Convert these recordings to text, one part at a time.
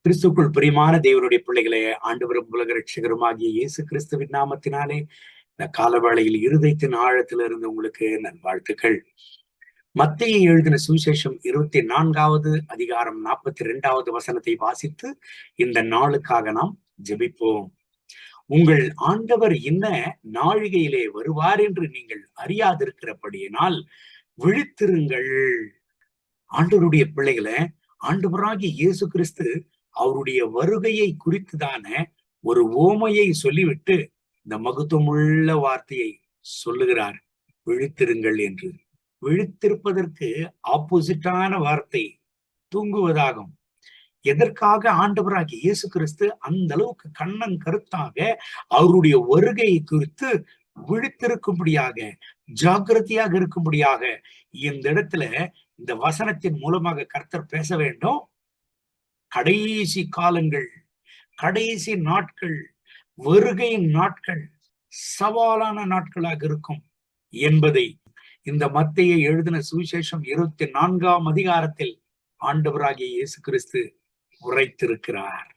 கிறிஸ்துக்குள் பிரியமான தேவனுடைய பிள்ளைகளே, ஆண்டவரும் உலக ரட்சகருமாகிய இயேசு கிறிஸ்துவின் நாமத்தினாலே இந்த காலவேளையில் இருதயத்தின் ஆழத்திலிருந்து உங்களுக்கு நல்வாழ்த்துக்கள். மத்தேயு எழுதின சுவிசேஷம் 24வது அதிகாரம் 42வது வசனத்தை வாசித்து இந்த நாளுக்காக நாம் ஜெபிப்போம். உங்கள் ஆண்டவர் இன்ன நாழிகையிலே வருவார் என்று நீங்கள் அறியாதிருக்கிறபடியினால் விழித்திருங்கள். ஆண்டவருடைய பிள்ளைகளை, ஆண்டவராகிய இயேசு கிறிஸ்து அவருடைய வருகையை குறித்துதான ஒரு ஓமையை சொல்லிவிட்டு இந்த மகத்துவமுள்ள வார்த்தையை சொல்லுகிறார், விழித்திருங்கள் என்று. விழித்திருப்பதற்கு ஆப்போசிட்டான வார்த்தை தூங்குவதாகும். எதற்காக ஆண்டவராகிய இயேசு கிறிஸ்து அந்த அளவுக்கு கண்ணன் கருத்தாக அவருடைய வருகையை குறித்து விழித்திருக்கும்படியாக, ஜாக்கிரதையாக இருக்கும்படியாக இந்த இடத்துல இந்த வசனத்தின் மூலமாக கர்த்தர் பேச வேண்டும். கடைசி காலங்கள், கடைசி நாட்கள், வருகையின் நாட்கள் சவாலான நாட்களாக இருக்கும் என்பதை இந்த மத்தேயு எழுதின சுவிசேஷம் 24ஆம் அதிகாரத்தில் ஆண்டவராகிய இயேசு கிறிஸ்து உரைத்திருக்கிறார்.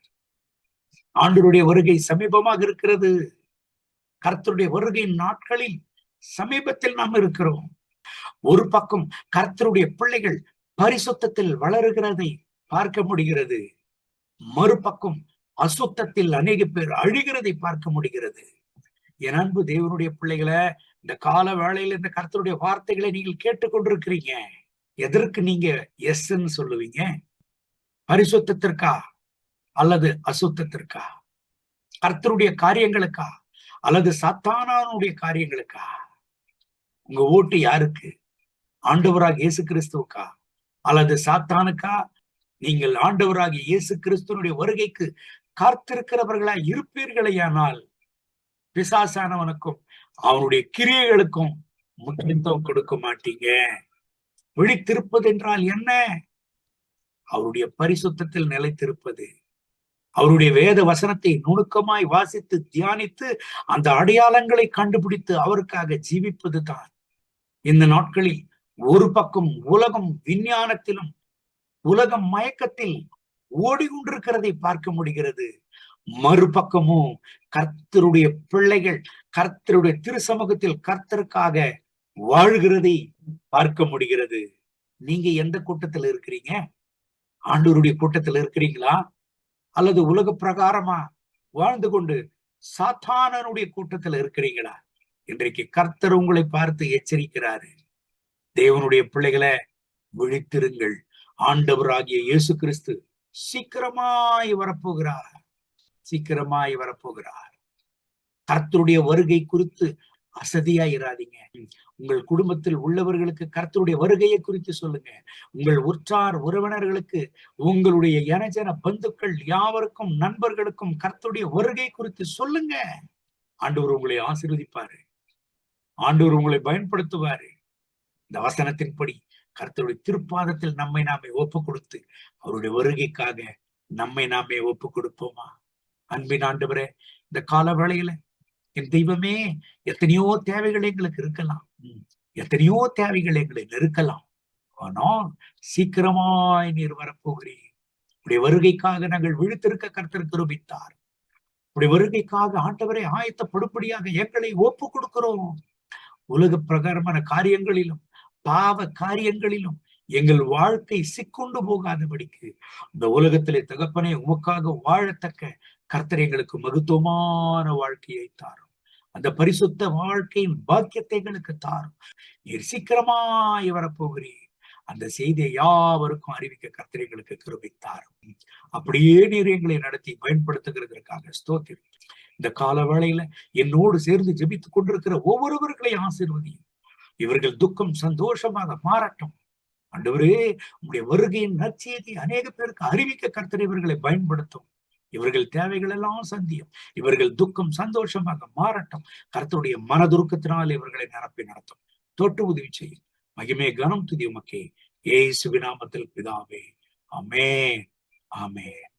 ஆண்டவருடைய வருகை சமீபமாக இருக்கிறது. கர்த்தருடைய வருகையின் நாட்களில் சமீபத்தில் நாம் இருக்கிறோம். ஒரு பக்கம் கர்த்தருடைய பிள்ளைகள் பரிசுத்தத்தில் வளருகிறதை பார்க்க முடிகிறது, மறுபக்கம் அசுத்தத்தில் அநேக பேர் அழிகிறதை பார்க்க முடிகிறது. என் அன்பு தேவனுடைய பிள்ளைகளை, இந்த கால வேளையில இந்த கர்த்தருடைய வார்த்தைகளை நீங்கள் கேட்டுக்கொண்டிருக்கிறீங்க. எதற்கு நீங்க எஸ்ன்னு சொல்லுவீங்க? பரிசுத்தத்திற்கா அல்லது அசுத்தத்திற்கா? கர்த்தருடைய காரியங்களுக்கா அல்லது சாத்தானுடைய காரியங்களுக்கா? உங்க ஓட்டு யாருக்கு? ஆண்டவராக இயேசு கிறிஸ்துவுக்கா அல்லது சாத்தானுக்கா? நீங்கள் ஆண்டவராகிய இயேசு கிறிஸ்துவனுடைய வருகைக்கு காத்திருக்கிறவர்களா இருப்பீர்களேயானால் பிசாசானவனுக்கும் அவனுடைய கிரியைகளுக்கும் முக்கியத்துவம் கொடுக்க மாட்டீங்க. விழித்திருப்பது என்றால் என்ன? அவருடைய பரிசுத்தத்தில் நிலைத்திருப்பது, அவருடைய வேத வசனத்தை நுணுக்கமாய் வாசித்து தியானித்து அந்த அடையாளங்களை கண்டுபிடித்து அவருக்காக ஜீவிப்பது தான். இந்த நாட்களில் ஒரு பக்கம் உலகம் விஞ்ஞானத்திலும் உலகம் மயக்கத்தில் ஓடிக்கொண்டிருக்கிறதை பார்க்க முடிகிறது, மறுபக்கமும் கர்த்தருடைய பிள்ளைகள் கர்த்தருடைய திருசமூகத்தில் கர்த்தருக்காக வாழ்கிறதை பார்க்க முடிகிறது. நீங்க எந்த கூட்டத்தில் இருக்கிறீங்க? ஆண்டவருடைய கூட்டத்தில் இருக்கிறீங்களா அல்லது உலக பிரகாரமா வாழ்ந்து கொண்டு சாத்தானுடைய கூட்டத்தில் இருக்கிறீங்களா? இன்றைக்கு கர்த்தர் உங்களை பார்த்து எச்சரிக்கிறாரு. தேவனுடைய பிள்ளைகளை, விழித்திருங்கள். ஆண்டவராகிய இயேசு கிறிஸ்து சீக்கிரமாய் வரப்போகிறார், சீக்கிரமாய் வரப்போகிறார். கர்த்தருடைய வருகை குறித்து அசதியாயிராதீங்க. உங்கள் குடும்பத்தில் உள்ளவர்களுக்கு கர்த்தருடைய வருகையை குறித்து சொல்லுங்க. உங்கள் உற்றார் உறவினர்களுக்கு, உங்களுடைய எனஜன பந்துக்கள் யாவருக்கும், நண்பர்களுக்கும் கர்த்தருடைய வருகை குறித்து சொல்லுங்க. ஆண்டவர் உங்களை ஆசீர்வதிப்பாரு, ஆண்டவர் உங்களை பயன்படுத்துவாரு. இந்த வசனத்தின்படி கர்த்தருடைய திருப்பாதத்தில் நம்மை நாமே ஒப்பு கொடுத்து அவருடைய வருகைக்காக நம்மை நாமே ஒப்பு கொடுப்போமா? அன்பின் ஆண்டவரே, இந்த கால வேளையில என் தெய்வமே, எத்தனையோ தேவைகள் எங்களுக்கு இருக்கலாம், எத்தனையோ தேவைகள் எங்களை நெருக்கலாம். ஆனால் சீக்கிரமாய் நீர் வரப்போகிறீர். உடைய வருகைக்காக நாங்கள் விழித்திருக்க கர்த்தர் கிருபைத்தார். உடைய வருகைக்காக ஆண்டவரை ஆயத்தப்படும்படியாக எங்களை ஒப்பு கொடுக்கிறோம். உலக பிரகாரமான காரியங்களிலும் பாவ காரியங்களிலும் எங்கள் வாழ்க்கை சிக்கொண்டு போகாதபடிக்கு இந்த உலகத்திலே தகப்பனே உமக்காக வாழத்தக்க கர்த்தர் எங்களுக்கு மகத்துவமான வாழ்க்கையை தாரும். அந்த பரிசுத்த வாழ்க்கையின் பாக்கியத்தை எங்களுக்கு தாரும். நீர் சீக்கிரமாய் வரப்போகிறீர். அந்த செய்தியை யாவருக்கும் அறிவிக்க கர்த்தர் எங்களுக்கு கிருபை தாரும். அப்படியே நீர் எங்களை நடத்தி பயன்படுத்துகிறதற்காக ஸ்தோத்திரம். இந்த கால வேளையில என்னோடு சேர்ந்து ஜெபித்துக் கொண்டிருக்கிற ஒவ்வொருவர்களையும் ஆசீர்வதியும். இவர்கள் துக்கம் சந்தோஷமாக மாறட்டும். ஆண்டவரே, உங்களுடைய வருகையின் நற்செய்தி அநேக பேருக்கு அறிவிக்க கர்த்தர் இவர்களை பயன்படுத்தும். இவர்கள் தேவைகள் எல்லாம் சந்தியும். இவர்கள் துக்கம் சந்தோஷமாக மாறட்டும். கர்த்தருடைய மனதுருக்கத்தினால் இவர்களை நிரப்பி நடத்தும். தொட்டு உதவி செய்யும். மகிமே கனம் துதி உமக்கே, இயேசுவின் நாமத்தில் பிதாவே. ஆமென், ஆமென்.